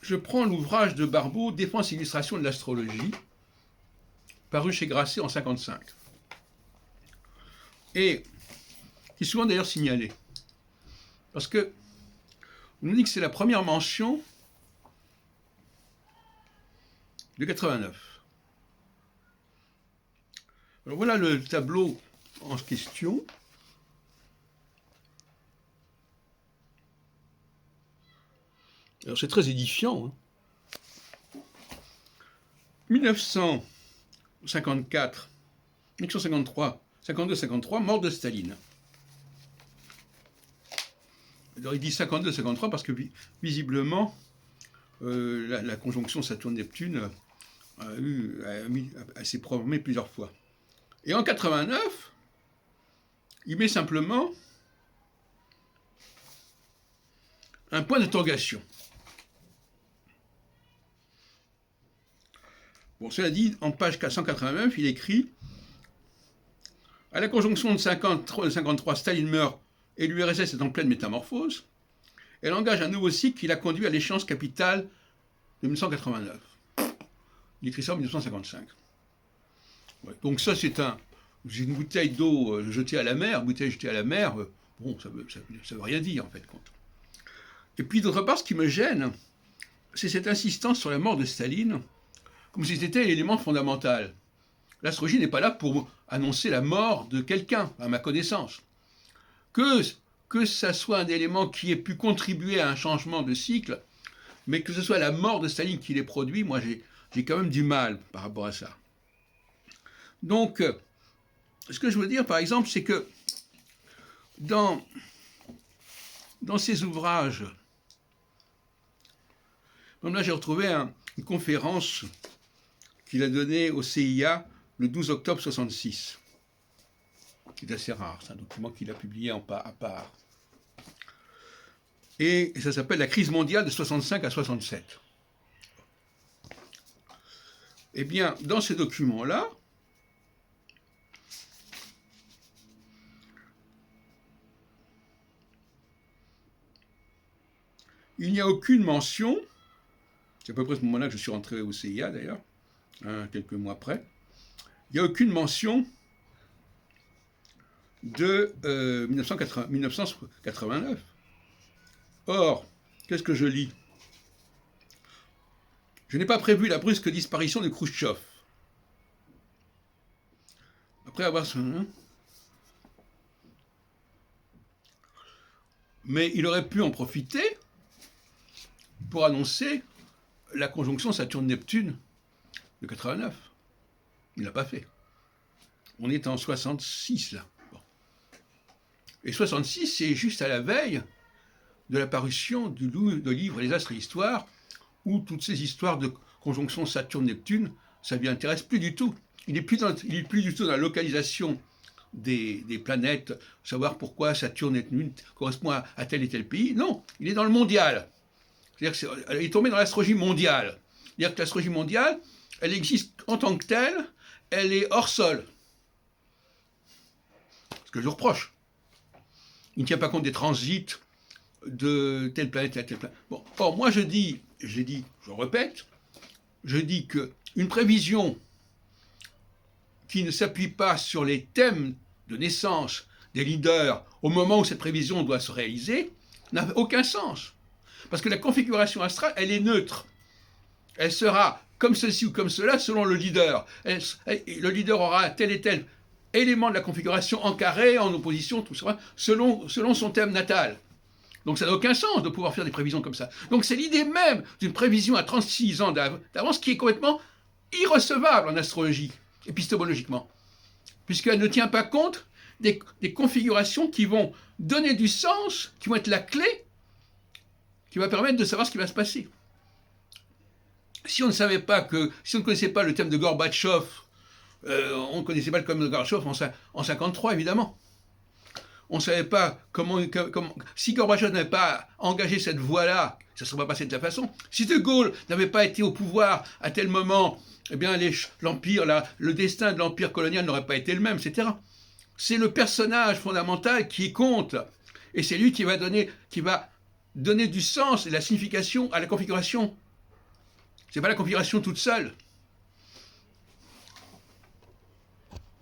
je prends l'ouvrage de Barbeau, Défense et illustration de l'astrologie, paru chez Grasset en 1955, et qui est souvent d'ailleurs signalé. Parce que on nous dit que c'est la première mention de 89. Alors voilà le tableau en question. Alors c'est très édifiant. 1954, 1953, 52-53, mort de Staline. Alors il dit 52-53 parce que visiblement la conjonction Saturne-Neptune s'est programmée plusieurs fois. Et en 89, il met simplement un point d'interrogation. Bon, cela dit, en page 489, il écrit « À la conjonction de 53, Staline meurt et l'URSS est en pleine métamorphose. Elle engage un nouveau cycle qui l'a conduit à l'échéance capitale de 1989. » Il écrit ça en 1955. Ouais, donc ça, c'est une bouteille d'eau jetée à la mer, bon, ça veut rien dire, en fait, compte. Et puis, d'autre part, ce qui me gêne, c'est cette insistance sur la mort de Staline, comme si c'était l'élément fondamental. L'astrologie n'est pas là pour annoncer la mort de quelqu'un, à ma connaissance. Que ça soit un élément qui ait pu contribuer à un changement de cycle, mais que ce soit la mort de Staline qui l'ait produit, moi j'ai quand même du mal par rapport à ça. Donc, ce que je veux dire, par exemple, c'est que dans ces ouvrages, comme là j'ai retrouvé une conférence qu'il a donnée au CIA le 12 octobre 1966. C'est assez rare, c'est un document qu'il a publié à part. Et ça s'appelle La crise mondiale de 65 à 67. Eh bien, dans ces documents-là, il n'y a aucune mention, c'est à peu près à ce moment-là que je suis rentré au CIA d'ailleurs, quelques mois après, il n'y a aucune mention de 1989. Or, qu'est-ce que je lis? Je n'ai pas prévu la brusque disparition de Khrouchtchev. Après avoir... Mais il aurait pu en profiter pour annoncer la conjonction Saturne-Neptune de 89. Il ne l'a pas fait. On est en 66 là. Bon. Et 66, c'est juste à la veille de la parution du livre Les Astres et l'Histoire, où toutes ces histoires de conjonction Saturne-Neptune, ça ne lui intéresse plus du tout. Il n'est plus du tout dans la localisation des planètes, savoir pourquoi Saturne et Neptune correspondent à tel et tel pays. Non, il est dans le mondial. C'est-à-dire qu'il est tombé dans l'astrologie mondiale. C'est-à-dire que l'astrologie mondiale, elle existe en tant que telle, elle est hors sol. Ce que je reproche. Il ne tient pas compte des transits de telle planète à telle planète. Bon, or, moi je répète, je dis qu'une prévision qui ne s'appuie pas sur les thèmes de naissance des leaders au moment où cette prévision doit se réaliser n'a aucun sens. Parce que la configuration astrale, elle est neutre. Elle sera comme ceci ou comme cela selon le leader. Le leader aura tel et tel élément de la configuration en carré, en opposition, tout ça, selon son thème natal. Donc ça n'a aucun sens de pouvoir faire des prévisions comme ça. Donc c'est l'idée même d'une prévision à 36 ans d'avance qui est complètement irrecevable en astrologie, épistémologiquement, puisqu'elle ne tient pas compte des configurations qui vont donner du sens, qui vont être la clé, qui va permettre de savoir ce qui va se passer. Si on ne connaissait pas le thème de Gorbatchev, on ne connaissait pas le thème de Gorbatchev en 53, évidemment. On ne savait pas comment si Gorbatchev n'avait pas engagé cette voie-là, ça ne serait pas passé de la façon. Si De Gaulle n'avait pas été au pouvoir à tel moment, eh bien le destin de l'empire colonial n'aurait pas été le même, etc. C'est le personnage fondamental qui compte, et c'est lui qui va donner du sens et de la signification à la configuration C'est pas la configuration toute seule.